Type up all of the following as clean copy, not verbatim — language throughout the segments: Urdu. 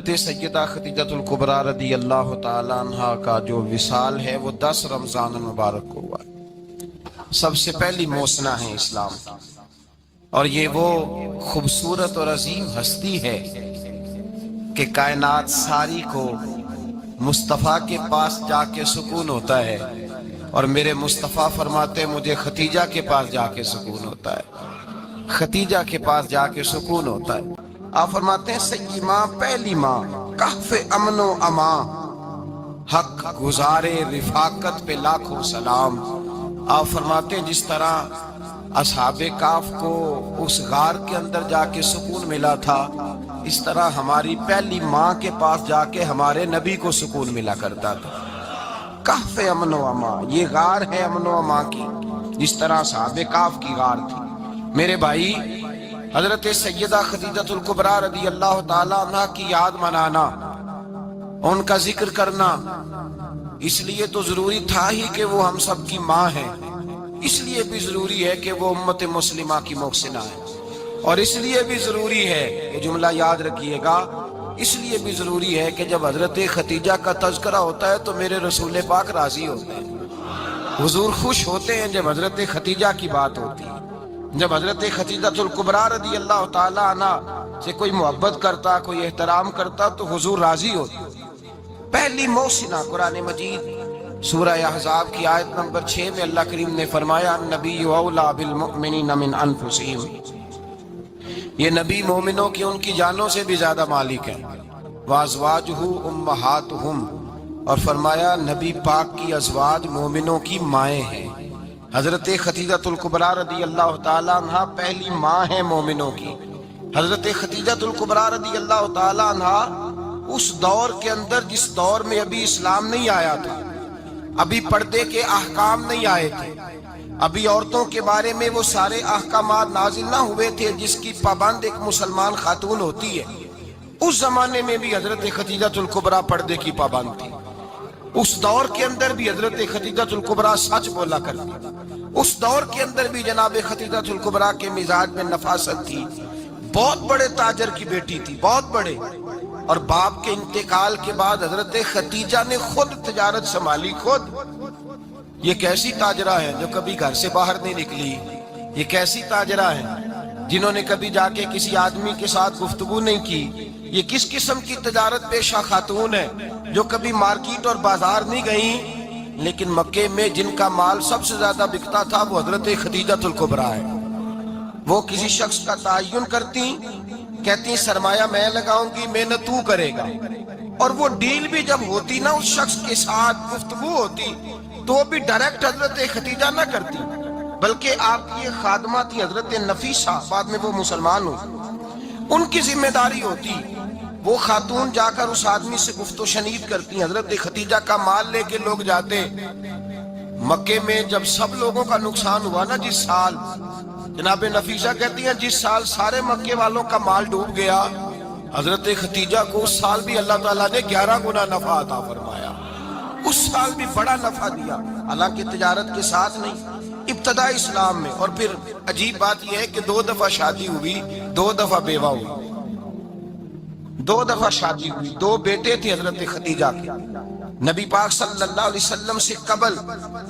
حضرت سیدہ خدیجۃ الکبریٰ رضی اللہ تعالیٰ عنہ کا جو وصال ہے وہ 10 رمضان المبارک کو ہوا ہے۔ سب سے پہلی موسنا ہے اسلام کی، اور یہ وہ خوبصورت اور عظیم ہستی ہے کہ کائنات ساری کو مصطفیٰ کے پاس جا کے سکون ہوتا ہے، اور میرے مصطفیٰ فرماتے ہیں مجھے ختیجہ کے پاس جا کے سکون ہوتا ہے، ختیجہ کے پاس جا کے سکون ہوتا ہے۔ آپ فرماتے ہیں سیدی ماں، پہلی ماں، کہف امن و امان، حق گزارے رفاقت پہ لاکھوں سلام۔ آپ فرماتے ہیں جس طرح اصحاب کہف کو اس غار کے اندر جا کے سکون ملا تھا، اس طرح ہماری پہلی ماں کے پاس جا کے ہمارے نبی کو سکون ملا کرتا تھا۔ کہف امن و امان، یہ غار ہے امن و امان کی، جس طرح اصحاب کہف کی غار تھی۔ میرے بھائی، حضرت سیدہ خدیجۃ الکبریٰ رضی اللہ تعالیٰ عنہ کی یاد منانا، ان کا ذکر کرنا، اس لیے تو ضروری تھا ہی کہ وہ ہم سب کی ماں ہیں، اس لیے بھی ضروری ہے کہ وہ امت مسلمہ کی محسنہ ہے، اور اس لیے بھی ضروری ہے، یہ جملہ یاد رکھیے گا، اس لیے بھی ضروری ہے کہ جب حضرت ختیجہ کا تذکرہ ہوتا ہے تو میرے رسول پاک راضی ہوتے ہیں، حضور خوش ہوتے ہیں جب حضرت ختیجہ کی بات ہوتی ہے۔ جب حضرت خدیجۃ الکبریٰ رضی اللہ تعالیٰ عنہ سے کوئی محبت کرتا، کوئی احترام کرتا تو حضور راضی ہوتے۔ پہلی موسنہ قرآن مجید سورہ احزاب کی آیت نمبر 6 میں اللہ کریم نے فرمایا النبی اولیٰ بالمؤمنین من انفسہم، یہ نبی مومنوں کی ان کی جانوں سے بھی زیادہ مالک ہے، وازواجہ امہاتہم، اور فرمایا نبی پاک کی ازواج مومنوں کی مائیں ہیں۔ حضرت خدیجۃ الکبریٰ رضی اللہ تعالیٰ عنہ پہلی ماں ہے مومنوں کی۔ حضرت خدیجۃ الکبریٰ رضی اللہ تعالیٰ عنہ اس دور کے اندر جس دور میں ابھی اسلام نہیں آیا تھا، ابھی پردے کے احکام نہیں آئے تھے، ابھی عورتوں کے بارے میں وہ سارے احکامات نازل نہ ہوئے تھے جس کی پابند ایک مسلمان خاتون ہوتی ہے، اس زمانے میں بھی حضرت خدیجۃ الکبریٰ پردے کی پابند تھی۔ اس دور کے اندر بھی حضرت خدیجۃ الکبریٰ سچ بولا کرتی، اس دور کے اندر بھی جناب خدیجۃ الکبریٰ کے مزاج میں نفاست تھی، بہت بڑے تاجر کی بیٹی تھی، بہت بڑے، اور باپ کے انتقال کے بعد حضرت خدیجہ نے خود تجارت سنبھالی، خود۔ یہ کیسی تاجرہ ہے جو کبھی گھر سے باہر نہیں نکلی، یہ کیسی تاجرہ ہے جنہوں نے کبھی جا کے کسی آدمی کے ساتھ گفتگو نہیں کی، یہ کس قسم کی تجارت پیشہ خاتون ہے جو کبھی مارکیٹ اور بازار نہیں گئیں، لیکن مکے میں جن کا مال سب سے زیادہ بکتا تھا وہ حضرت خدیجۃ الکبریٰ ہے۔ وہ کسی شخص کا تعین کرتی، کہتی سرمایہ میں لگاؤں گی، محنت تو کرے گا، اور وہ ڈیل بھی جب ہوتی نا، اس شخص کے ساتھ گفتگو ہوتی تو وہ بھی ڈائریکٹ حضرت خدیجہ نہ کرتی، بلکہ آپ کی خادمہ تھی حضرت نفیسہ، بعد میں وہ مسلمان ہوئی، ان کی ذمہ داری ہوتی، وہ خاتون جا کر اس آدمی سے گفت و شنید کرتی۔ حضرت خدیجہ کا مال لے کے لوگ جاتے مکے میں، جب سب لوگوں کا نقصان ہوا نا، جس سال، جناب نفیسہ کہتی ہیں جس سال سارے مکے والوں کا مال ڈوب گیا، حضرت خدیجہ کو اس سال بھی اللہ تعالیٰ نے 11 گنا نفع عطا فرمایا، اس سال بھی بڑا نفع دیا، حالانکہ تجارت کے ساتھ نہیں، ابتدا اسلام میں۔ اور پھر عجیب بات یہ ہے کہ 2 دفعہ شادی ہوئی، 2 دفعہ بیوہ ہوئی، 2 دفعہ شادی ہوئی، 2 بیٹے تھے حضرت خدیجہ کے۔ نبی پاک صلی اللہ علیہ وسلم سے قبل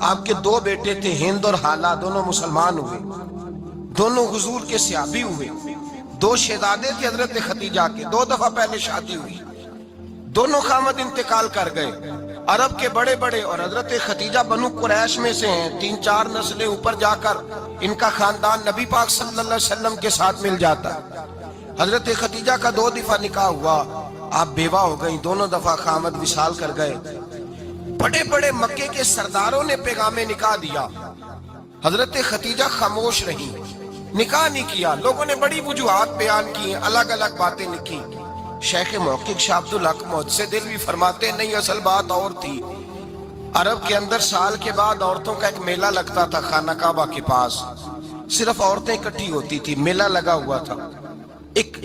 آپ کے 2 بیٹے تھے، ہند اور حالہ، دونوں مسلمان ہوئے، دونوں حضور کے صحابی ہوئے، 2 شہزادے تھے حضرت خدیجہ کے، 2 دفعہ پہلے شادی ہوئی، دونوں خامد انتقال کر گئے، عرب کے بڑے بڑے، اور حضرت خدیجہ بنو قریش میں سے ہیں، 3-4 نسلیں اوپر جا کر ان کا خاندان نبی پاک صلی اللہ علیہ وسلم کے ساتھ مل جاتا ہے۔ حضرت خدیجہ کا 2 دفعہ نکاح ہوا، آپ بیوہ ہو گئیں، دونوں دفعہ خامد وصال کر گئے۔ بڑے بڑے مکے کے سرداروں نے پیغام نکاح دیا، حضرت خدیجہ خاموش رہی، نکاح نہیں کیا۔ لوگوں نے بڑی وجوہات بیان کی، الگ الگ باتیں لکھی۔ شیخ محقق شاہ عبدالحق محدث دہلوی فرماتے نہیں، اصل بات اور تھی۔ عرب کے اندر سال کے بعد عورتوں کا ایک میلہ لگتا تھا خانہ کعبہ کے پاس، صرف عورتیں اکٹھی ہوتی تھی، میلہ لگا ہوا تھا۔ ایک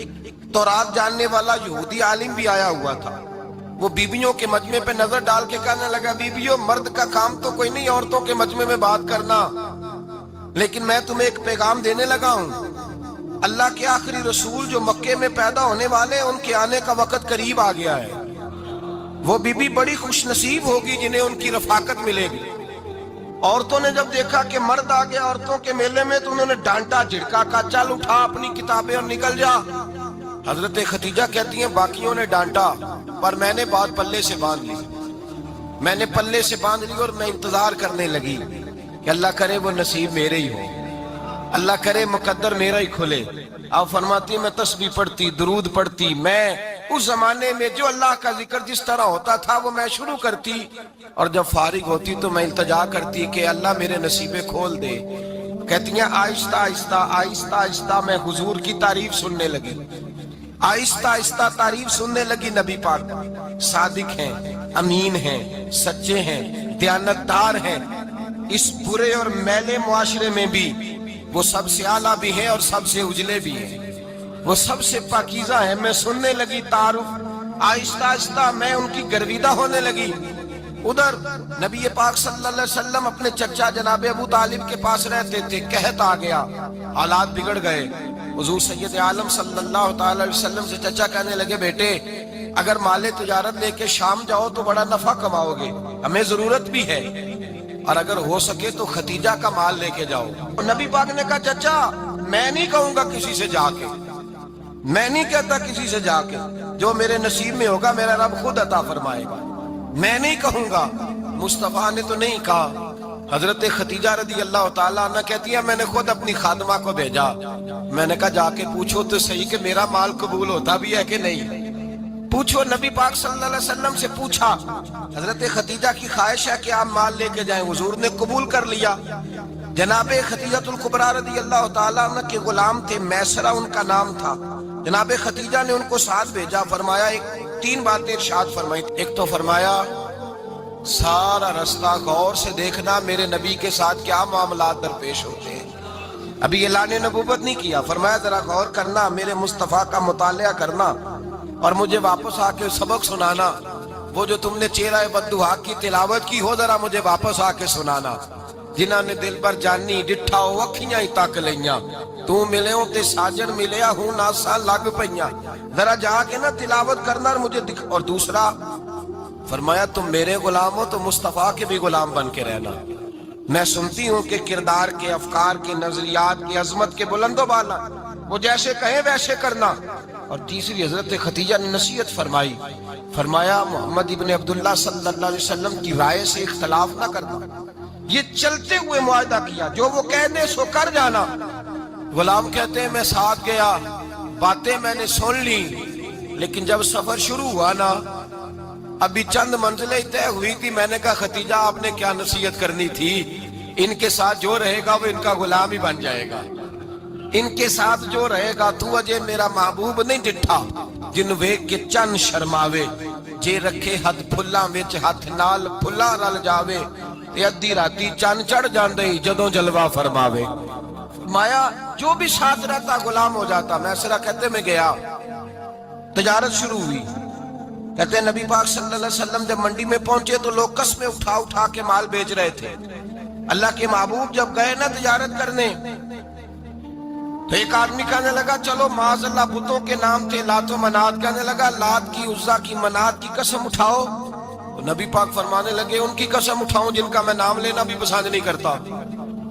تورات جاننے والا یہودی عالم بھی آیا ہوا تھا، وہ بیویوں کے مجمع پہ نظر ڈال کے کہنے لگا، بیویوں، مرد کا کام تو کوئی نہیں عورتوں کے مجمع میں بات کرنا، لیکن میں تمہیں ایک پیغام دینے لگا ہوں، اللہ کے آخری رسول جو مکے میں پیدا ہونے والے ہیں، ان کے آنے کا وقت قریب آ گیا ہے۔ وہ بی بی بڑی خوش نصیب ہوگی جنہیں ان کی رفاقت ملے گی۔ عورتوں نے جب دیکھا کہ مرد آ گیا عورتوں کے میلے میں، تو انہوں نے ڈانٹا جھڑکا، کہا چل اٹھا اپنی کتابیں اور نکل جا۔ حضرت خدیجہ کہتی ہیں باقیوں نے ڈانٹا، پر میں نے بات پلے سے باندھ لی، میں نے پلے سے باندھ لی، اور میں انتظار کرنے لگی کہ اللہ کرے وہ نصیب میرے ہی ہو، اللہ کرے مقدر میرا ہی کھلے۔ آپ فرماتی میں تسبیح پڑھتی، درود پڑھتی، میں اس زمانے میں جو اللہ کا ذکر جس طرح ہوتا تھا وہ میں شروع کرتی، اور جب فارغ ہوتی تو میں التجا کرتی کہ اللہ میرے نصیبے کھول دے۔ کہتی ہیں آہستہ آہستہ آہستہ آہستہ میں حضور کی تعریف سننے لگی، آہستہ آہستہ تعریف سننے لگی۔ نبی پاک صادق ہیں، امین ہیں، سچے ہیں، دیانتدار ہیں، اس برے اور میلے معاشرے میں بھی وہ سب سے اعلیٰ بھی ہیں اور سب سے اجلے بھی ہیں، وہ سب سے پاکیزہ ہیں۔ میں سننے لگی تعارف، آہستہ آہستہ میں ان کی گرویدہ ہونے لگی۔ ادھر نبی پاک صلی اللہ علیہ وسلم اپنے چچا جناب ابو طالب کے پاس رہتے تھے، قحط آ گیا، حالات بگڑ گئے۔ حضور سید عالم صلی اللہ تعالی علیہ وسلم سے چچا کہنے لگے بیٹے اگر مال تجارت لے کے شام جاؤ تو بڑا نفع کماؤ گے، ہمیں ضرورت بھی ہے، اور اگر ہو سکے تو ختیجہ کا مال لے کے جاؤ۔ نبی پاک نے کہا چچا میں نہیں کہوں گا کسی سے جا کے، میں نہیں کہتا کسی سے جا کے، جو میرے نصیب میں ہوگا میرا رب خود عطا فرمائے گا، میں نہیں کہوں گا۔ مصطفیٰ نے تو نہیں کہا۔ حضرت خدیجہ رضی اللہ تعالیٰ عنہ کہتی ہے میں نے خود اپنی خادمہ کو بھیجا، میں نے کہا جا کے پوچھو تو صحیح کہ میرا مال قبول ہوتا بھی ہے کہ نہیں، پوچھو۔ نبی پاک صلی اللہ علیہ وسلم سے پوچھا۔ حضرت خدیجہ کی خواہش ہے کہ آپ مال لے کے جائیں، حضور نے قبول کر لیا۔ جناب خدیجہ الکبریٰ رضی اللہ تعالیٰ عنہ کے غلام تھے، میسرہ ان کا نام تھا۔ جناب خدیجہ نے ان کو ساتھ بھیجا، فرمایا تین باتیں ارشاد فرمائی۔ ایک تو فرمایا سارا رستہ غور سے دیکھنا میرے نبی کے ساتھ کیا معاملات درپیش ہوتے ہیں۔ ابھی اعلان نبوت نہیں کیا، فرمایا ذرا غور کرنا، میرے مصطفیٰ کا مطالعہ کرنا اور مجھے واپس آ کے سبق سنانا۔ وہ جو تم نے چہرہ بددعا کی تلاوت کی ہو ذرا مجھے واپس آ کے سنانا۔ جنہاں نے دل پر جانی ڈٹھا ہو اکھیاں ہی تک لیاں، تو ملے ہوں تے ساجن ملیا ہوں ناساں لگ پئیاں، ذرا جا کے نا تلاوت کرنا اور مجھے دکھ۔ اور دوسرا فرمایا تم میرے غلام ہو تو مصطفیٰ کے بھی غلام بن کے رہنا، میں سنتی ہوں کہ کردار کے، افکار کے، نظریات کی، عظمت کے بلند و بالا، وہ جیسے کہیں ویسے کرنا۔ اور تیسری حضرت خدیجہ نے نصیحت فرمائی، فرمایا محمد ابن عبداللہ صلی اللہ علیہ وسلم کی رائے سے اختلاف نہ کرنا، یہ چلتے ہوئے معاہدہ کیا، جو وہ کہہ دے سو کر جانا۔ غلام کہتے ہیں میں ساتھ گیا، باتیں میں نے سن لی، لیکن جب سفر شروع ہوا نا ابھی چند منزلیں طے ہوئی تھی، میں نے کہا خدیجہ آپ نے کیا نصیحت کرنی تھی، ان کے ساتھ جو رہے گا وہ ان کا غلام ہی بن جائے گا، ان کے ساتھ جو رہے گا تو اجے میرا محبوب نہیں ڈٹھا جن ویکھ کے چن شرماوے، جے رکھے ہاتھ پھلاں وچ ہاتھ نال پھلاں رل جاوے، تے ادھی راتی چن چڑھ جاندے جدوں جلوہ فرماوے۔ فرمایا جو بھی ساتھ رہتا غلام ہو جاتا۔ میسرہ کہتے میں گیا، تجارت شروع ہوئی۔ کہتے ہیں نبی پاک صلی اللہ علیہ وسلم جب منڈی میں پہنچے تو لوگ قسمیں اٹھا اٹھا کے مال بیچ رہے تھے۔ اللہ کے محبوب جب گئے نا تجارت کرنے تو ایک آدمی کہنے لگا چلو معاذ اللہ بتوں کے نام تھے لات و منات، کہنے لگا لات کی، عزا کی، منات کی قسم اٹھاؤ۔ تو نبی پاک فرمانے لگے ان کی قسم اٹھاؤں جن کا میں نام لینا بھی پسند نہیں کرتا۔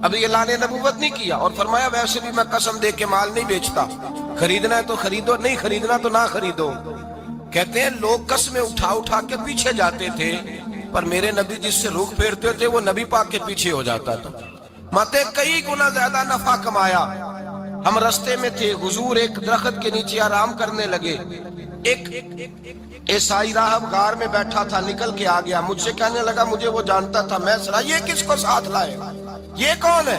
ابھی اعلان نبوت نہیں کیا، اور فرمایا ویسے بھی میں قسم دے کے مال نہیں بیچتا، خریدنا ہے تو خریدو، نہیں خریدنا تو نہ خریدو۔ کہتے ہیں لوگ قسمیں اٹھا اٹھا کے پیچھے جاتے تھے، پر میرے نبی جس سے رخ پھیرتے تھے وہ نبی پاک کے پیچھے ہو جاتا تھا۔ ماتے کئی گنا زیادہ نفع کمایا۔ ہم رستے میں تھے، حضور ایک درخت کے نیچے آرام کرنے لگے، ایک عیسائی راہب غار میں بیٹھا تھا، نکل کے آ گیا، مجھ سے کہنے لگا مجھے وہ جانتا تھا۔ میں سنا یہ کس کو ساتھ لائے، یہ کون ہے؟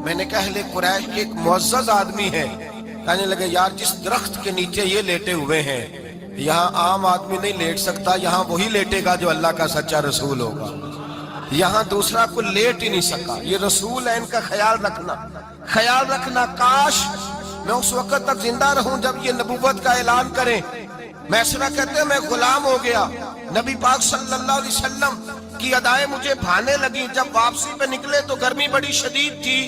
میں نے کہا اہل قریش کے ایک معزز آدمی ہے۔ کہنے لگے یار جس درخت کے نیچے یہ لیٹے ہوئے ہیں یہاں عام آدمی نہیں لیٹ سکتا، یہاں وہی لیٹے گا جو اللہ کا سچا رسول ہوگا، یہاں دوسرا کو لیٹ ہی نہیں سکا، یہ رسول ہے، ان کا خیال رکھنا، خیال رکھنا۔ کاش میں اس وقت تک زندہ رہوں جب یہ نبوت کا اعلان کریں۔ میسرہ کہتے ہیں میں غلام ہو گیا، نبی پاک صلی اللہ علیہ وسلم کی ادائیں مجھے بھانے لگی۔ جب واپسی پہ نکلے تو گرمی بڑی شدید تھی،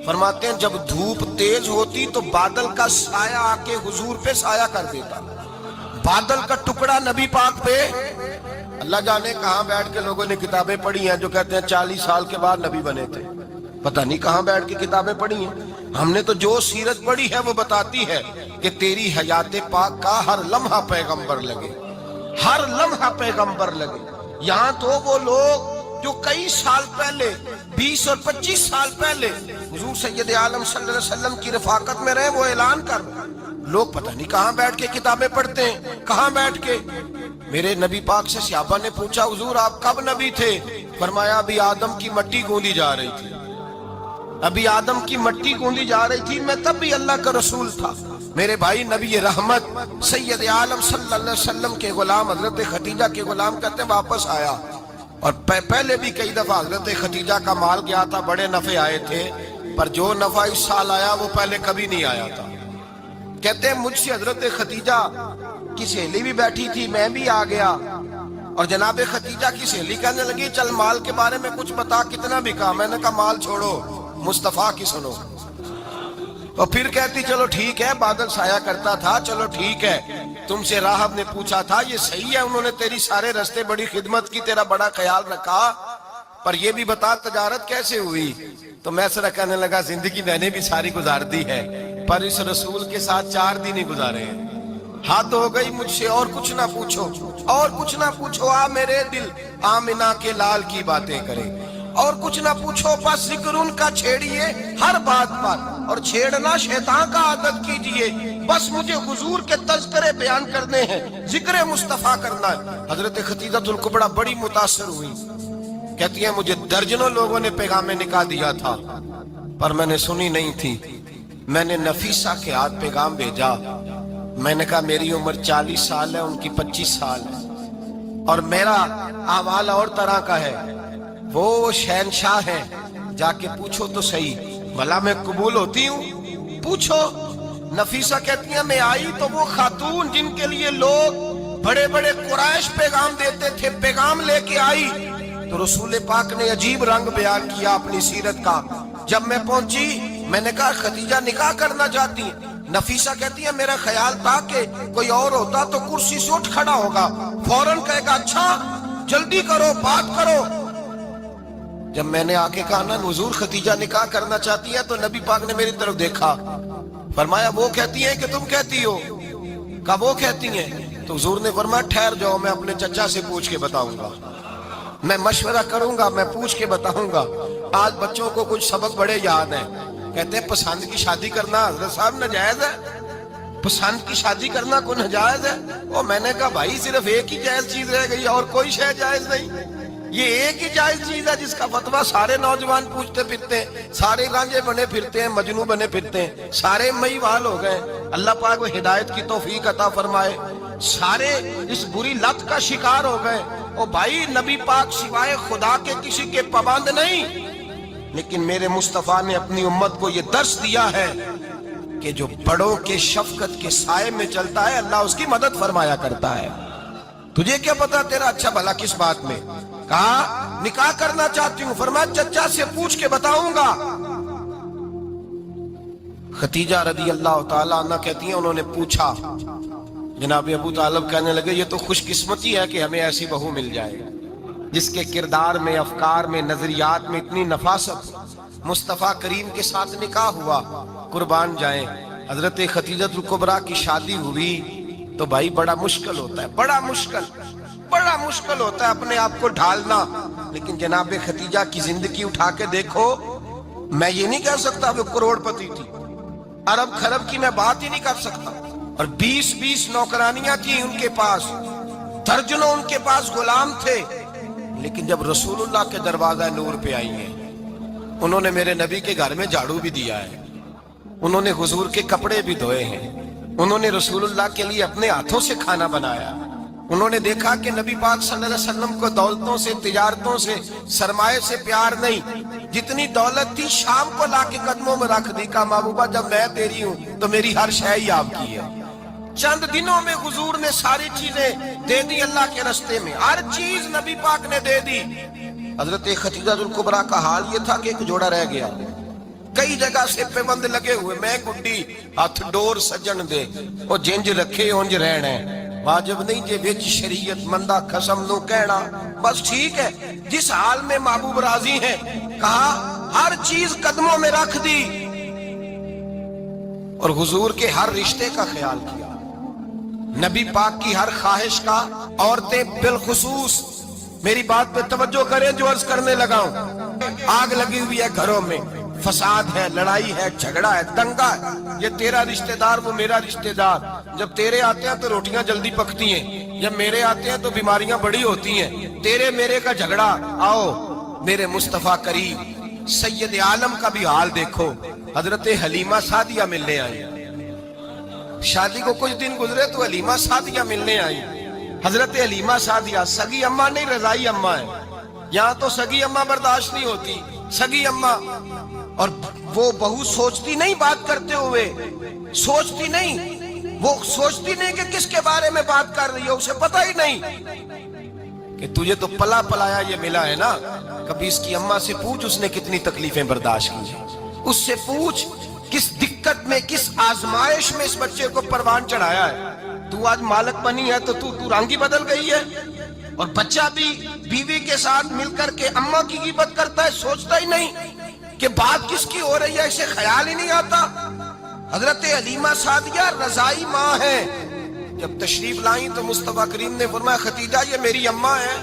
فرماتے ہیں جب دھوپ تیز ہوتی تو بادل کا سایہ آکے حضور پہ سایہ کر دیتا، بادل کا ٹکڑا نبی پاک پہ۔ اللہ جانے کہاں بیٹھ کے لوگوں نے کتابیں پڑھی ہیں جو کہتے ہیں 40 سال کے بعد نبی بنے تھے، پتہ نہیں کہاں بیٹھ کے کتابیں پڑھی ہیں۔ ہم نے تو جو سیرت پڑھی ہے وہ بتاتی ہے کہ تیری حیات پاک کا ہر لمحہ پیغمبر لگے، ہر لمحہ پیغمبر لگے۔ یہاں تو وہ لوگ جو کئی سال پہلے 20 اور 25 سال پہلے حضور سید عالم صلی اللہ علیہ وسلم کی رفاقت میں رہے، وہ اعلان کر لوگ پتہ نہیں کہاں بیٹھ کے کتابیں پڑھتے ہیں، کہاں بیٹھ کے۔ میرے نبی پاک سے صحابہ نے پوچھا حضور آپ کب نبی تھے؟ فرمایا ابھی آدم کی مٹی گوندی جا رہی تھی، ابھی آدم کی مٹی گوندی جا رہی تھی، میں تب بھی اللہ کا رسول تھا۔ میرے بھائی نبی رحمت سید عالم صلی اللہ علیہ وسلم کے غلام حضرت خدیجہ کے غلام کہتے ہیں واپس آیا، اور پہلے بھی کئی دفعہ حضرت خدیجہ کا مال گیا تھا، بڑے نفع آئے تھے، پر جو نفع اس سال آیا وہ پہلے کبھی نہیں آیا تھا۔ کہتے ہیں مجھ سے حضرت خدیجہ کی سہیلی بھی بیٹھی تھی، میں بھی آ گیا، اور جناب خدیجہ کی سہیلی کہنے لگی چل مال کے بارے میں کچھ بتا، کتنا بکا؟ میں نے کہا مال چھوڑو، مصطفیٰ کی سنو۔ اور پھر کہتی چلو ٹھیک ہے، بادل سایہ کرتا تھا، چلو ٹھیک ہے، تم سے راہب نے پوچھا تھا یہ صحیح ہے، انہوں نے تیری سارے رستے بڑی خدمت کی، تیرا بڑا خیال رکھا، پر یہ بھی بتا تجارت کیسے ہوئی؟ تو میں سرا کہنے لگا زندگی میں نے بھی ساری گزار دی ہے، پر اس رسول کے ساتھ 4 دن ہی گزارے ہیں، حد ہو گئی مجھ سے، اور کچھ نہ پوچھو، اور کچھ نہ پوچھو، آ میرے دل آمنہ کے لال کی باتیں کرے، اور کچھ نہ پوچھو، بس ذکر ان کا چھیڑیے ہر بات پر، اور چھیڑنا شیطان کا عادت کیجئے، بس مجھے حضور کے تذکرے بیان کرنے ہیں، ذکر مصطفیٰ کرنا ہے۔ حضرت خدیجہ الکبریٰ بڑی متاثر ہوئی، کہتی ہیں مجھے درجنوں لوگوں نے پیغام نکاح دیا تھا، پر میں نے سنی نہیں تھی، میں نے نفیسہ کے ہاتھ پیغام بھیجا، میں نے کہا میری عمر 40 سال ہے، ان کی 25 سال ہے، اور میرا اعمال اور طرح کا ہے، وہ شہنشاہ ہیں، جا کے پوچھو تو صحیح، بھلا میں قبول ہوتی ہوں؟ پوچھو۔ نفیسہ کہتی ہیں میں آئی تو وہ خاتون جن کے لیے لوگ بڑے بڑے قریش پیغام دیتے تھے، پیغام لے کے آئی، تو رسول پاک نے عجیب رنگ بیان کیا اپنی سیرت کا۔ جب میں پہنچی میں نے کہا خدیجہ نکاح کرنا چاہتی ہیں؟ نفیسہ کہتی ہے میرا خیال تھا کہ کوئی اور ہوتا تو کرسی سے اٹھ کھڑا ہوگا، فوراً کہے گا اچھا جلدی کرو بات کرو۔ جب میں نے آ کے کہا نا حضور خدیجہ نکاح کرنا چاہتی ہے، تو نبی پاک نے میری طرف دیکھا، فرمایا وہ کہتی ہیں کہ تم کہتی ہو؟ کہا وہ کہتی ہیں، تو حضور نے فرمایا ٹھہر جاؤ، میں اپنے چچا سے پوچھ کے بتاؤں گا، میں مشورہ کروں گا، میں پوچھ کے بتاؤں گا۔ آج بچوں کو کچھ سبق بڑے یاد ہیں، کہتے ہیں پسند کی شادی کرنا حضرت صاحب ناجائز ہے، پسند کی شادی کرنا کوئی ناجائز ہے؟ اور میں نے کہا بھائی صرف ایک ہی جائز چیز رہ گئی، اور کوئی شے جائز نہیں، یہ ایک ہی جائز چیز ہے جس کا فتویٰ سارے نوجوان پوچھتے پھرتے ہیں، سارے رانجے بنے پھرتے ہیں، مجنو بنے پھرتے ہیں، سارے مئیوال ہو گئے۔ اللہ پاک وہ ہدایت کی توفیق عطا فرمائے، سارے اس بری لت کا شکار ہو گئے۔ او بھائی نبی پاک سوائے خدا کے کسی کے پابند نہیں، لیکن میرے مصطفیٰ نے اپنی امت کو یہ درس دیا ہے کہ جو بڑوں کے شفقت کے سائے میں چلتا ہے اللہ اس کی مدد فرمایا کرتا ہے۔ تجھے کیا پتا تیرا اچھا بھلا کس بات میں؟ کہا نکاح کرنا چاہتی ہوں، فرمایا چچا سے پوچھ کے بتاؤں گا۔ خدیجہ رضی اللہ تعالیٰ عنہ کہتی ہیں انہوں نے پوچھا، جناب ابو طالب کہنے لگے یہ تو خوش قسمتی ہے کہ ہمیں ایسی بہو مل جائے جس کے کردار میں، افکار میں، نظریات میں اتنی نفاست۔ مصطفیٰ کریم کے ساتھ نکاح ہوا، قربان جائیں۔ حضرت خدیجہ الکبریٰ کی شادی ہوئی تو بھائی بڑا مشکل ہوتا ہے، بڑا مشکل ہوتا ہے اپنے آپ کو ڈھالنا، لیکن جناب خدیجہ کی زندگی اٹھا کے دیکھو، میں یہ نہیں کہہ سکتا وہ کروڑ پتی تھی، ارب خرب کی میں بات ہی نہیں کر سکتا، اور 20 نوکرانیاں تھیں ان کے پاس، درجنوں ان کے پاس غلام تھے، لیکن جب رسول اللہ کے دروازہ نور پہ آئی ہیں، انہوں نے میرے نبی کے گھر میں جھاڑو بھی دیا ہے، انہوں نے حضور کے کپڑے بھی دھوئے ہیں، انہوں نے رسول اللہ کے لیے اپنے ہاتھوں سے کھانا بنایا، انہوں نے دیکھا کہ نبی پاک صلی اللہ علیہ وسلم کو دولتوں سے، تجارتوں سے، سرمایہ سے پیار نہیں، جتنی دولت تھی شام کو لا کے قدموں میں رکھ دی، کہا محبوبہ جب میں تیری ہوں تو میری ہر شے ہی آپ کی ہے۔ چند دنوں میں حضور نے ساری چیزیں دے دی اللہ کے رستے میں، ہر چیز نبی پاک نے دے دی۔ حضرت خدیجہ الکبریٰ کا حال یہ تھا کہ ایک جوڑا رہ گیا، کئی جگہ سے پابند لگے ہوئے، میں گڈی ہاتھ ڈور سجن دے، وہ جنج رکھے انج رہنا ہے، واجب نہیں جے وچ شریعت مندہ قسم نو کہنا، بس ٹھیک ہے۔ جس حال میں محبوب راضی ہیں، کہا ہر چیز قدموں میں رکھ دی اور حضور کے ہر رشتے کا خیال کیا، نبی پاک کی ہر خواہش کا۔ عورتیں بالخصوص میری بات پہ توجہ کریں جو عرض کرنے لگا ہوں، آگ لگی ہوئی ہے گھروں میں، فساد ہے، لڑائی ہے، جھگڑا ہے، دنگا ہے، یہ تیرا رشتہ دار وہ میرا رشتہ دار، جب تیرے آتے ہیں تو روٹیاں جلدی پکتی ہیں، جب میرے آتے ہیں تو بیماریاں بڑی ہوتی ہیں، تیرے میرے کا جھگڑا۔ آؤ میرے مصطفیٰ کریم سید عالم کا بھی حال دیکھو، حضرت حلیمہ سعدیہ ملنے آئی، شادی کو کچھ دن گزرے تو حلیمہ سعدیہ ملنے آئی۔ حضرت حلیمہ سعدیہ سگی اماں نہیں، رضائی اماں ہے، یہاں تو سگی اماں برداشت نہیں ہوتی، سگی اماں، اور وہ بہو سوچتی نہیں بات کرتے ہوئے، سوچتی نہیں، وہ سوچتی نہیں کہ کس کے بارے میں بات کر رہی ہے، اسے پتہ ہی نہیں کہ تجھے تو پلا پلایا یہ ملا ہے نا، کبھی اس کی اماں سے پوچھ اس نے کتنی تکلیفیں برداشت کی، اس سے پوچھ کس دقت میں، کس آزمائش میں اس بچے کو پروان چڑھایا ہے۔ تو آج مالک بنی ہے تو تو رنگ ہی بدل گئی ہے، اور بچہ بھی بیوی کے ساتھ مل کر کے اماں کی غیبت کرتا ہے، سوچتا ہی نہیں کہ بات کس کی ہو رہی ہے، اسے خیال ہی نہیں آتا۔ حضرت حلیمہ سعدیہ رضائی ماں ہے، جب تشریف لائیں تو مصطفیٰ کریم نے فرمایا ختیجہ یہ میری اماں ہے۔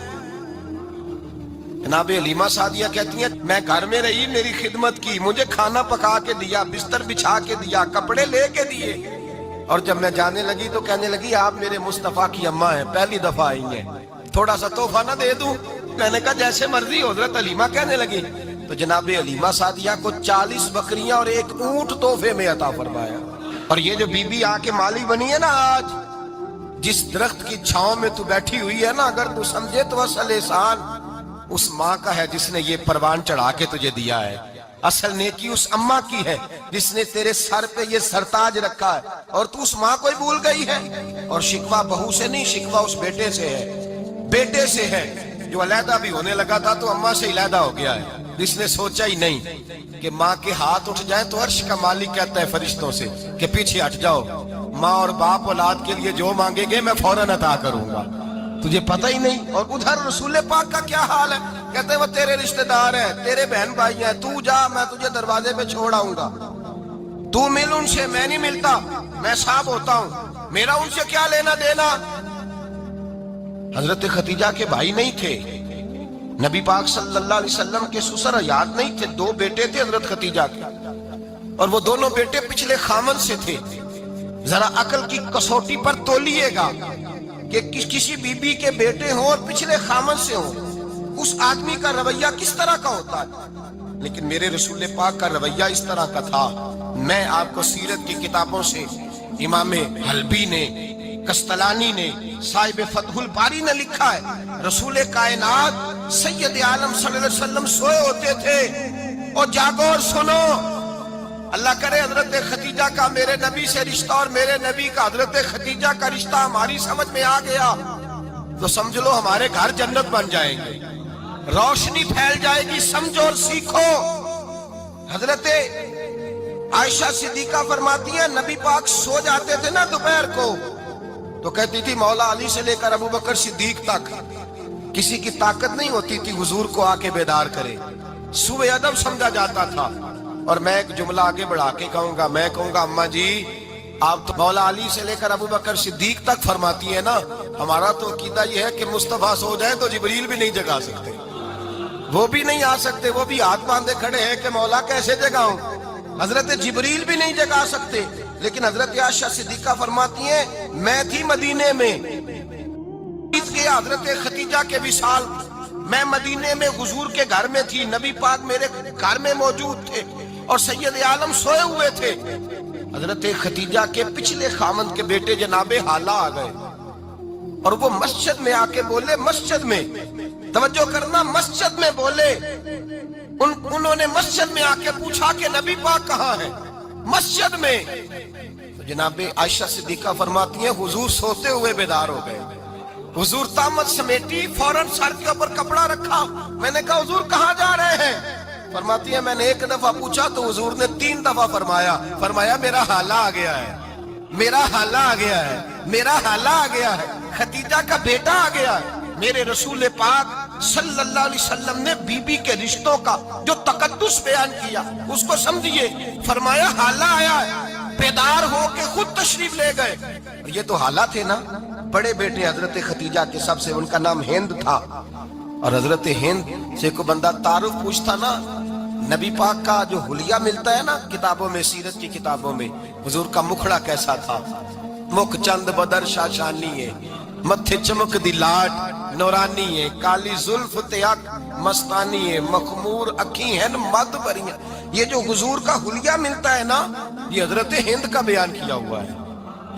جناب حلیمہ سعدیہ کہتی ہیں میں گھر میں رہی، میری خدمت کی، مجھے کھانا پکا کے دیا، بستر بچھا کے دیا، کپڑے لے کے دیے، اور جب میں جانے لگی تو کہنے لگی آپ میرے مصطفیٰ کی اماں ہیں، پہلی دفعہ آئی ہیں، تھوڑا سا تحفہ نہ دے دوں؟ میں نے کہا جیسے مرضی۔ حضرت حلیمہ کہنے لگی تو جناب حلیمہ سعدیہ کو 40 بکریاں اور 1 اونٹ تحفے میں عطا فرمایا۔ اور یہ جو بی بی آ کے مالی بنی ہے نا آج، جس درخت کی چھاؤں میں تو بیٹھی ہوئی ہے نا، اگر تو سمجھے تو اصل احسان اس ماں کا ہے جس نے یہ پروان چڑھا کے تجھے دیا ہے، اصل نیکی اس اماں کی ہے جس نے تیرے سر پہ یہ سرتاج رکھا ہے، اور تو اس ماں کو ہی بھول گئی ہے۔ اور شکوہ بہو سے نہیں، شکوہ اس بیٹے سے ہے، بیٹے سے ہے جو علیحدہ بھی ہونے لگا تھا تو اماں سے علیحدہ ہو گیا ہے، جس نے سوچا ہی نہیں کہ ماں کے ہاتھ اٹھ جائیں تو عرش کا مالک کہتا ہے فرشتوں سے کہ پیچھے ہٹ جاؤ، ماں اور باپ اولاد کے لیے جو مانگیں گے میں فوراً عطا کروں گا، تجھے پتہ ہی نہیں۔ اور ادھر رسول پاک کا کیا حال ہے، کہتے ہیں وہ تیرے رشتہ دار ہیں، تیرے بہن بھائی ہیں، تو جا میں تجھے دروازے پہ چھوڑ آؤں گا، تو مل ان سے، میں نہیں ملتا، میں صاحب ہوتا ہوں، میرا ان سے کیا لینا دینا۔ حضرت ختیجہ کے بھائی نہیں تھے، نبی پاک صلی اللہ علیہ وسلم کے سسر حیات نہیں تھے، 2 بیٹے تھے حضرت ختیجہ کے، اور وہ دونوں بیٹے پچھلے خامن سے تھے۔ ذرا عقل کی کسوٹی پر تولیے گا کہ کسی بی بی کے بیٹے ہوں اور پچھلے خامن سے ہوں، اس آدمی کا رویہ کس طرح کا ہوتا ہے، لیکن میرے رسول پاک کا رویہ اس طرح کا تھا۔ میں آپ کو سیرت کی کتابوں سے امام حلبی نے، قسطلانی نے، صاحب فتح الباری نے لکھا ہے رسول کائنات سید عالم صلی اللہ علیہ وسلم سوئے ہوتے تھے، اور جاگو اور سنو، اللہ کرے حضرت ختیجہ کا میرے نبی سے رشتہ اور میرے نبی کا حضرت ختیجہ کا رشتہ ہماری سمجھ میں آ گیا تو سمجھ لو ہمارے گھر جنت بن جائیں گے، روشنی پھیل جائے گی، سمجھو اور سیکھو۔ حضرت عائشہ صدیقہ فرماتی ہیں نبی پاک سو جاتے تھے نا دوپہر کو تو کہتی تھی مولا علی سے لے کر ابو بکر صدیق تک کسی کی طاقت نہیں ہوتی تھی حضور کو آ کے بیدار کرے، سوء ادب سمجھا جاتا تھا۔ اور میں ایک جملہ آگے بڑھا کے کہوں گا، میں کہوں گا اماں جی آپ تو مولا علی سے لے کر ابو بکر صدیق تک فرماتی ہیں نا، ہمارا تو عقیدہ یہ ہے کہ مصطفیٰ سو جائے تو جبریل بھی نہیں جگا سکتے، وہ بھی نہیں آ سکتے، وہ بھی ہاتھ باندھے کھڑے ہیں کہ مولا کیسے جگاؤں، حضرت جبریل بھی نہیں جگا سکتے۔ لیکن حضرت عائشہ صدیقہ فرماتی ہیں میں تھی مدینے میں، حضرت ختیجہ کے وصال، میں مدینے میں حضور کے گھر میں تھی، نبی پاک میرے گھر میں موجود تھے اور سید عالم سوئے ہوئے تھے۔ حضرت ختیجہ کے پچھلے خامند کے بیٹے جناب حالہ آ گئے اور وہ مسجد میں آ کے بولے، مسجد میں توجہ کرنا، مسجد میں بولے، انہوں نے مسجد میں آ کے پوچھا کہ نبی پاک کہاں ہے، مسجد میں۔ تو جناب عائشہ صدیقہ فرماتی ہیں حضور سوتے ہوئے بیدار ہو گئے، حضور طامت سمیٹی، فوراً سر کے اوپر کپڑا رکھا، میں نے کہا حضور کہاں جا رہے ہیں؟ فرماتی ہے میں نے ایک دفعہ پوچھا تو حضور نے 3 دفعہ فرمایا میرا حالہ آ گیا ہے، میرا حالہ آ گیا ہے، میرا حالہ آ گیا ہے، خدیجہ کا بیٹا آ گیا ہے۔ میرے رسول پاک صلی اللہ علیہ وسلم نے بی بی کے رشتوں کا جو تقدس بیان کیا اس کو سمجھیے، فرمایا حالہ آیا ہے، بیدار ہو کے خود تشریف لے گئے۔ یہ تو حالہ تھے نا، بڑے بیٹے حضرت خدیجہ کے سب سے، ان کا نام ہند تھا، اور حضرت ہند سے کوئی بندہ تعارف پوچھتا نا، نبی پاک کا جو حلیہ ملتا ہے نا کتابوں میں، سیرت کی کتابوں میں، حضور کا مکھڑا کیسا تھا، مکھ چند بدر شاشانی ہے، متھے چمک دی لاٹ نورانی ہے، کالی زلف تیاک مستانی ہے، مخمور اکھی ہیں مد بریاں۔ یہ جو حضور کا حلیہ ملتا ہے نا، یہ حضرت ہند کا بیان کیا ہوا ہے۔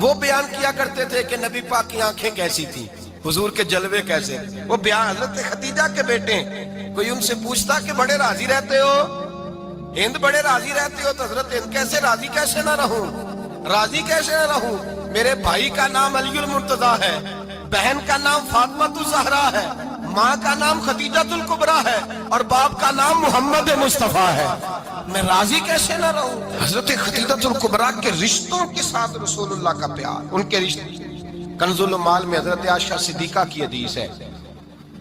وہ بیان کیا کرتے تھے کہ نبی پاک کی آنکھیں کیسی تھی، حضور کے جلوے کیسے، وہ بیان حضرت خدیجہ کے بیٹے ہیں۔ کوئی ان سے پوچھتا کہ بڑے راضی رہتے ہو، ہند بڑے راضی رہتے ہو، تو حضرت ہند کیسے راضی کیسے نہ رہوں، راضی کیسے نہ رہوں، میرے بھائی کا نام علی المرتضیٰ ہے، بہن کا نام فاطمہ الزہرا ہے، ماں کا نام خدیجہ الکبریٰ ہے، اور باپ کا نام محمد مصطفیٰ ہے، میں راضی کیسے نہ رہوں۔ حضرت خدیجہ الکبریٰ کے رشتوں کے ساتھ رسول اللہ کا پیار، ان کے رشتے۔ کنز المال میں حضرت عائشہ صدیقہ کی حدیث ہے،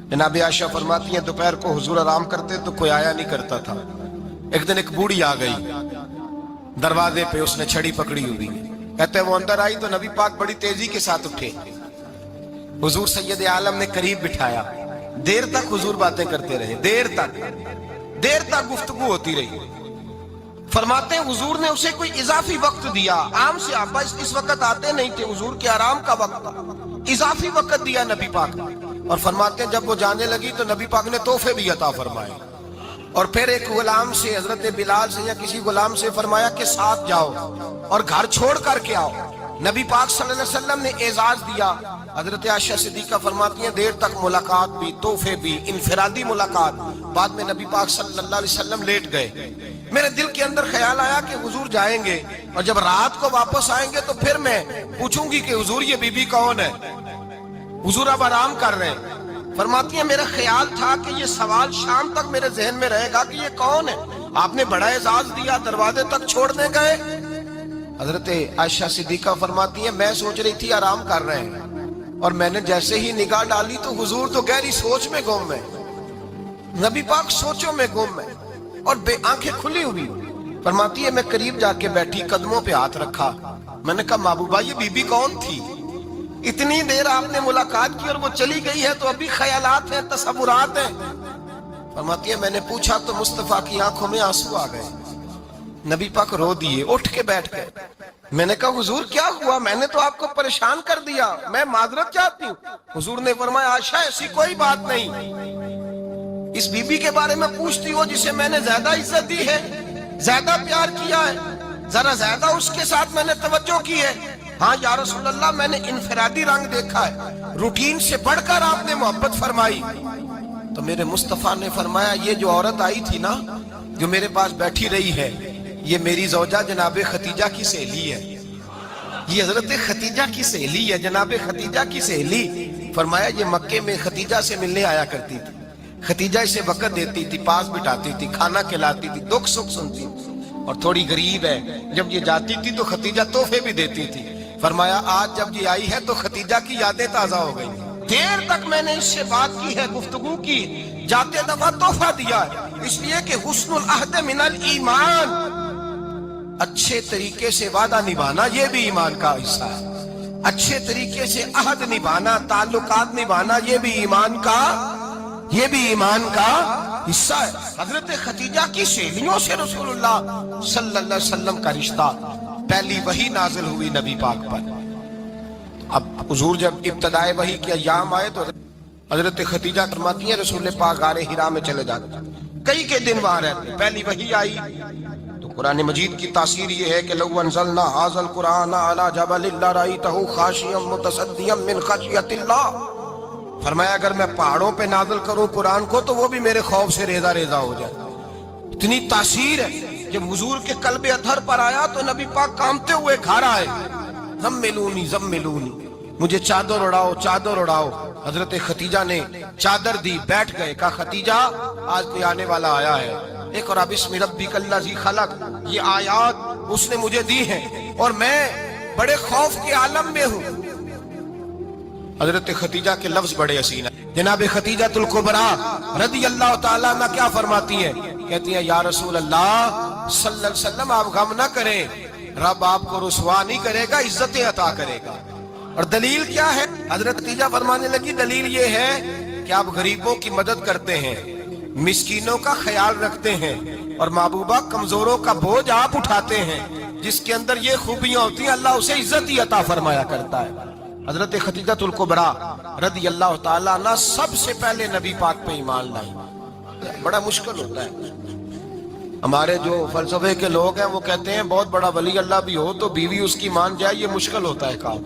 جناب عائشہ فرماتی ہیں دوپہر کو حضور آرام کرتے تو کوئی آیا نہیں کرتا تھا۔ ایک دن ایک بوڑھی آ گئی دروازے پہ، اس نے چھڑی پکڑی ہوئی، کہتے ہیں وہ اندر آئی تو نبی پاک بڑی تیزی کے ساتھ اٹھے، حضور سید عالم نے قریب بٹھایا، دیر تک حضور باتیں کرتے رہے، دیر تک گفتگو ہوتی رہی۔ فرماتے ہیں حضور نے اسے کوئی اضافی وقت دیا، عام صحابہ اس وقت آتے نہیں تھے، حضور کے آرام کا وقت تھا، اضافی وقت دیا نبی پاک نے، اور فرماتے ہیں جب وہ جانے لگی تو نبی پاک نے تحفے بھی عطا فرمائے، اور پھر ایک غلام سے، حضرت بلال سے یا کسی غلام سے فرمایا کہ ساتھ جاؤ اور گھر چھوڑ کر کے آؤ۔ نبی پاک صلی اللہ علیہ وسلم نے اعزاز دیا۔ حضرت عائشہ صدیقہ فرماتی ہیں دیر تک ملاقات بھی، تحفے بھی، انفرادی ملاقات۔ بعد میں نبی پاک صلی اللہ علیہ وسلم لیٹ گئے، میرے دل کے اندر خیال آیا کہ حضور جائیں گے اور جب رات کو واپس آئیں گے تو پھر میں پوچھوں گی کہ حضور یہ بی بی کون ہے، حضور اب آرام کر رہے ہیں۔ فرماتی ہیں میرا خیال تھا کہ یہ سوال شام تک میرے ذہن میں رہے گا کہ یہ کون ہے، آپ نے بڑا اعزاز دیا، دروازے تک چھوڑنے گئے۔ حضرت عائشہ صدیقہ فرماتی ہیں میں سوچ رہی تھی آرام کر رہے ہیں، اور میں نے جیسے ہی نگاہ ڈالی تو حضور تو گہری سوچ میں گم ہے، نبی پاک سوچوں میں گم ہے اور بے آنکھیں کھلی ہوئی۔ فرماتی ہے میں قریب جا کے بیٹھی، قدموں پہ ہاتھ رکھا، میں نے کہا محبوبہ یہ بی بی کون تھی، اتنی دیر آپ نے ملاقات کی اور وہ چلی گئی ہے تو ابھی خیالات ہیں، تصورات ہیں۔ فرماتی ہے میں نے پوچھا تو مصطفیٰ کی آنکھوں میں آنسو آ گئے، نبی پاک رو دیے، اٹھ کے بیٹھ گئے۔ میں نے کہا حضور کیا ہوا، میں نے تو آپ کو پریشان کر دیا، میں معذرت چاہتی ہوں۔ حضور نے فرمایا عائشہ ایسی کوئی بات نہیں، اس بی بی کے بارے میں پوچھتی ہو جسے میں نے زیادہ عزت دی ہے، زیادہ پیار کیا ہے، ذرا زیادہ اس کے ساتھ میں نے توجہ کی ہے۔ ہاں یا رسول اللہ میں نے انفرادی رنگ دیکھا ہے، روٹین سے بڑھ کر آپ نے محبت فرمائی۔ تو میرے مصطفیٰ نے فرمایا یہ جو عورت آئی تھی نا، جو میرے پاس بیٹھی رہی ہے، یہ میری زوجہ جناب خدیجہ کی سہیلی ہے، یہ حضرت خدیجہ کی سہیلی ہے، جناب خدیجہ کی سہیلی۔ فرمایا یہ مکے میں خدیجہ سے ملنے آیا کرتی تھی، خدیجہ اسے وقت دیتی تھی، پاس بٹھاتی تھی، کھانا کھلاتی تھی، دکھ سکھ سنتی تھی، اور تھوڑی غریب ہے، جب یہ جاتی تھی تو خدیجہ تحفے بھی دیتی تھی۔ فرمایا آج جب یہ آئی ہے تو خدیجہ کی یادیں تازہ ہو گئی، دیر تک میں نے اس سے بات کی ہے، گفتگو کی، جاتے دفعہ تحفہ دیا ہے، اس لیے کہ حسن العہد من الایمان، اچھے طریقے سے وعدہ نبھانا یہ بھی ایمان کا حصہ ہے، اچھے طریقے سے عہد نبھانا، تعلقات نبھانا یہ بھی ایمان کا حصہ ہے۔ حضرت خدیجہ کی سہیلیوں سے رسول اللہ صلی اللہ علیہ وسلم کا رشتہ، پہلی وحی نازل ہوئی نبی پاک پر۔ اب حضور جب ابتدائے وحی کے ایام آئے تو حضرت خدیجہ فرماتی ہیں رسول پاک غار حرا میں چلے جاتے، کئی کے دن وہاں رہتے، پہلی وحی آئی تو قرآن مجید کی تاثیر یہ ہے کہ لو انزلنا ھذا القرآن علی جبل لرأیتہ خاشعا متصدعا من خشیۃ اللہ، فرمایا اگر میں پہاڑوں پہ نازل کروں قرآن کو تو وہ بھی میرے خوف سے ریزہ ریزہ ہو جائے، اتنی تاثیر ہے۔ جب حضور کے قلب اطہر پر آیا تو نبی پاک کامتے ہوئے گھر آئے، زملونی زملونی، مجھے چادر اڑاؤ چادر اڑاؤ۔ حضرت خدیجہ نے چادر دی، بیٹھ گئے، کہا خدیجہ آج کوئی آنے والا آیا ہے، اقرأ بسم ربک الذی خلق، یہ آیات اس نے مجھے دی ہیں اور میں بڑے خوف کے عالم میں ہوں۔ حضرت خدیجہ کے لفظ بڑے حسین ہیں۔ جناب خدیجہ الکبریٰ رضی اللہ تعالیٰ عنہ کیا فرماتی ہیں؟ کہتی ہیں یا رسول اللہ صلی اللہ علیہ وسلم آپ غم نہ کریں، رب آپ کو رسوا نہیں کرے گا، عزتیں عطا کرے گا۔ اور دلیل کیا ہے؟ حضرت خدیجہ فرمانے لگی دلیل یہ ہے کہ آپ غریبوں کی مدد کرتے ہیں، مسکینوں کا خیال رکھتے ہیں، اور محبوبہ کمزوروں کا بوجھ آپ اٹھاتے ہیں۔ جس کے اندر یہ خوبیاں ہوتی ہیں اللہ اسے عزت ہی عطا فرمایا کرتا ہے۔ حضرت خدیجہ الکبریٰ رضی اللہ تعالیٰ عنہ سب سے پہلے نبی پاک پہ ایمان لائی۔ بڑا مشکل ہوتا ہے، ہمارے جو فلسفے کے لوگ ہیں وہ کہتے ہیں بہت بڑا ولی اللہ بھی ہو تو بیوی اس کی مان جائے، یہ مشکل ہوتا ہے کام،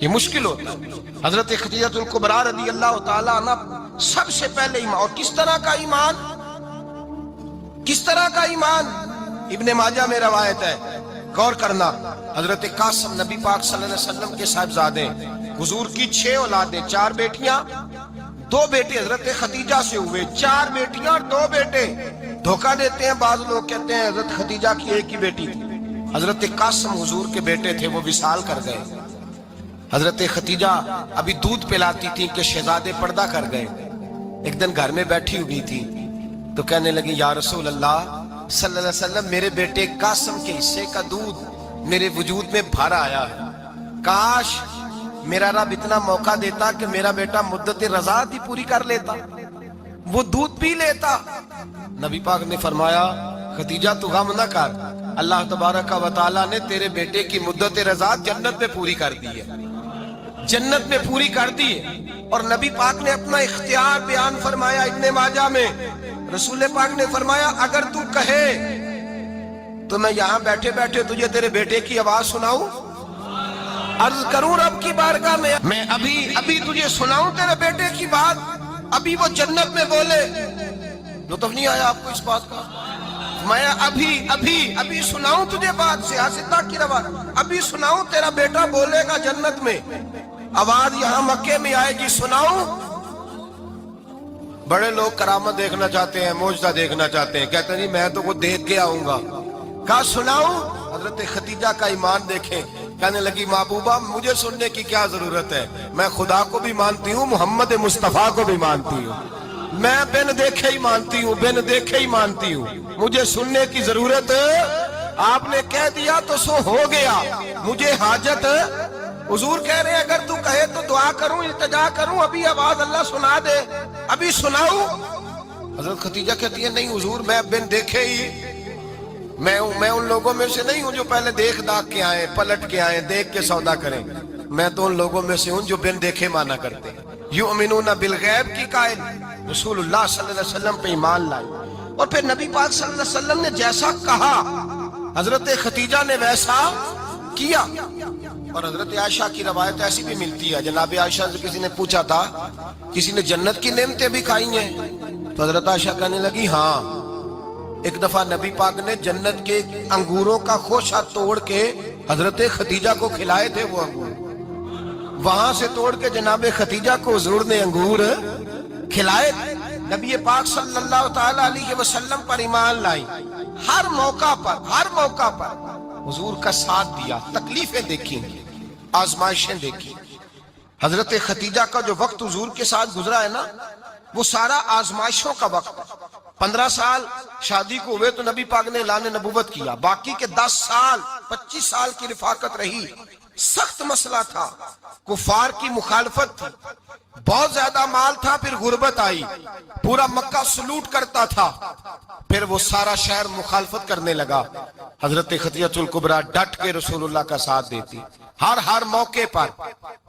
یہ مشکل ہوتا ہے۔ حضرت خدیجہ الکبریٰ رضی اللہ تعالیٰ عنہ سب سے پہلے ایمان، اور کس طرح کا ایمان؟ کس طرح کا ایمان؟ ابن ماجہ میں روایت ہے، غور کرنا۔ حضرت قاسم نبی پاک صلی اللہ علیہ وسلم کے صاحبزادے، حضور کی 6 اولادیں، 4 بیٹیاں 2 بیٹے حضرت خدیجہ سے ہوئے، 4 بیٹیاں اور 2 بیٹے۔ دھوکہ دیتے ہیں بعض لوگ، کہتے ہیں حضرت خدیجہ کی ایک ہی بیٹی تھی۔ حضرت قاسم حضور کے بیٹے تھے، وہ وصال کر گئے۔ حضرت خدیجہ ابھی دودھ پلاتی تھی کہ شہزادے پردہ کر گئے۔ ایک دن گھر میں بیٹھی ہوئی تھی تو کہنے لگی یا رسول اللہ صلی اللہ علیہ وسلم میرے بیٹے قاسم کے حصے کا دودھ میرے وجود میں بھر آیا ہے، کاش میرا رب اتنا موقع دیتا کہ میرا بیٹا مدت رضاعت ہی پوری کر لیتا، وہ دودھ پی لیتا۔ نبی پاک نے فرمایا خدیجہ تو غم نہ کر، اللہ تبارک و تعالیٰ نے تیرے بیٹے کی مدت رضاعت جنت میں پوری کر دی ہے، جنت میں پوری کر دی ہے۔ اور نبی پاک نے اپنا اختیار بیان فرمایا ابن ماجہ میں، رسول پاک نے فرمایا اگر تو کہے تو میں یہاں بیٹھے بیٹھے تجھے تیرے بیٹے کی آواز سناؤں، عرض کروں رب کی بارگاہ میں ابھی تجھے سناؤں تیرے بیٹے کی بات، ابھی وہ جنت میں بولے۔ لطف نہیں آیا آپ کو اس بات کا؟ میں ابھی سناؤں تجھے بات، سیاستہ کی روایت، ابھی سناؤں تیرا بیٹا بولے گا جنت میں، آواز یہاں مکے میں آئے گی، سناؤں؟ بڑے لوگ کرامت دیکھنا چاہتے ہیں، معجزہ دیکھنا چاہتے ہیں، کہتے ہیں جی میں تو وہ دیکھ کے آؤں گا۔ کہا سناؤں؟ حضرت خدیجہ کا ایمان دیکھیں، کہنے لگی محبوبہ مجھے سننے کی کیا ضرورت ہے، میں خدا کو بھی مانتی ہوں، محمد مصطفیٰ کو بھی مانتی ہوں، میں بن دیکھے ہی مانتی ہوں، بن دیکھے ہی مانتی ہوں، مجھے سننے کی ضرورت آپ نے کہہ دیا تو سو ہو گیا، مجھے حاجت حضور کہہ رہے ہیں اگر تو کہے تو دعا کروں، التجا کروں، ابھی آواز اللہ سنا دے، ابھی سناؤں؟ حضرت خدیجہ کہتی ہے نہیں حضور میں بن دیکھے ہی، میں ان لوگوں میں سے نہیں ہوں جو پہلے دیکھ داکھ کے آئے، پلٹ کے آئے، دیکھ کے سودا کریں، میں تو ان لوگوں میں سے ہوں جو بن دیکھے مانا کرتے ہیں۔ یؤمنون بالغیب کی قائل رسول اللہ صلی اللہ علیہ وسلم پہ ایمان لائی، اور پھر نبی پاک صلی اللہ علیہ وسلم نے جیسا کہا حضرت خدیجہ نے ویسا کیا۔ اور حضرت عائشہ کی روایت ایسی بھی ملتی ہے، جناب عائشہ سے کسی نے پوچھا تھا کسی نے جنت کی نعمتیں بھی کھائی ہیں؟ تو حضرت عائشہ کہنے لگی ہاں، ایک دفعہ نبی پاک نے جنت کے انگوروں کا خوشہ توڑ کے حضرت خدیجہ کو کھلائے تھے، وہ انگور وہاں سے توڑ کے جناب خدیجہ کو حضور نے انگور کھلائے۔ نبی پاک صلی اللہ تعالیٰ علیہ وسلم پر ایمان لائی، ہر موقع پر حضور کا ساتھ دیا، تکلیفیں دیکھی، آزمائشیں دیکھی۔ حضرت خدیجہ کا جو وقت حضور کے ساتھ گزرا ہے نا، وہ سارا آزمائشوں کا وقت۔ 15 سال شادی کو ہوئے تو نبی پاک نے اعلان نبوت کیا، باقی کے 10 سال 25 سال کی رفاقت رہی، سخت مسئلہ تھا، کفار کی مخالفت تھی، بہت زیادہ مال تھا، پھر غربت آئی، پورا مکہ سلوٹ کرتا تھا، پھر وہ سارا شہر مخالفت کرنے لگا۔ حضرت خدیجہ الکبریٰ ڈٹ کے رسول اللہ کا ساتھ دیتی، ہر موقع پر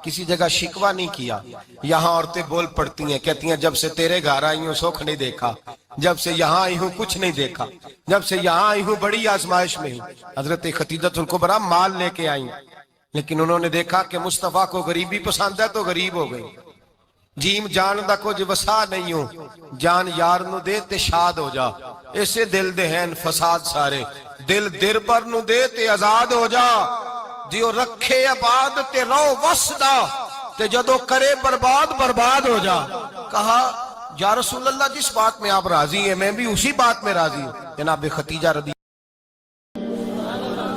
کسی جگہ شکوہ نہیں کیا۔ یہاں عورتیں بول پڑتی ہیں، کہتی ہیں جب سے تیرے گھر آئی ہوں سکھ نہیں دیکھا، جب سے یہاں آئی ہوں کچھ نہیں دیکھا، جب سے یہاں آئی ہوں بڑی آزمائش میں ہوں۔ حضرت خدیجہ الکبریٰ مال لے کے آئیں، لیکن انہوں نے دیکھا کہ مصطفیٰ کو غریبی پسند ہے تو غریب ہو گئی۔ جیم جان دا کچھ وسا نہیں ہوں، جان یار نو دے تے شاد ہو جا، ایسے دل دے ہیں فساد سارے، دل دربر نو دے تے آزاد ہو جا، دیو رکھے آباد تے رو وسدا تے جدو کرے برباد ہو جا۔ کہا یا رسول اللہ جس بات میں آپ راضی ہیں میں بھی اسی بات میں راضی ہوں. جناب خدیجہ رضی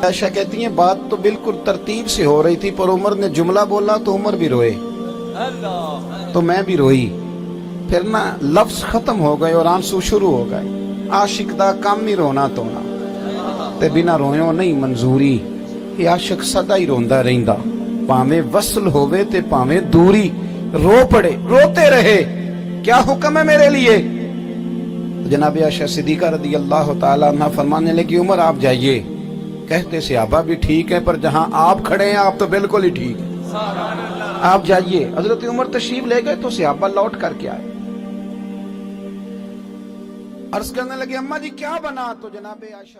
عائشہ کہتی ہیں بات تو بالکل ترتیب سے ہو رہی تھی پر عمر نے جملہ بولا تو عمر بھی روئے تو میں بھی روئی. پھر نا لفظ ختم ہو گئے اور آنسو شروع ہو گئے. عاشق دا کام ہی رونا تونا تے بنا رویوں نہیں منظوری. یہ عاشق سدا ہی روندا رہندا پاویں وصل ہووے تے پاویں دوری. رو پڑے روتے رہے کیا حکم ہے میرے لیے. جناب عائشہ صدیقہ رضی اللہ تعالیٰ عنہ فرمانے لگی عمر آپ جائیے. کہتے صحابہ بھی ٹھیک ہے پر جہاں آپ کھڑے ہیں آپ تو بالکل ہی ٹھیک ہیں آپ جائیے. حضرت عمر تشریف لے گئے تو صحابہ لوٹ کر کے آئے. عرض کرنے لگے اماں جی کیا بنا تو جناب عائشہ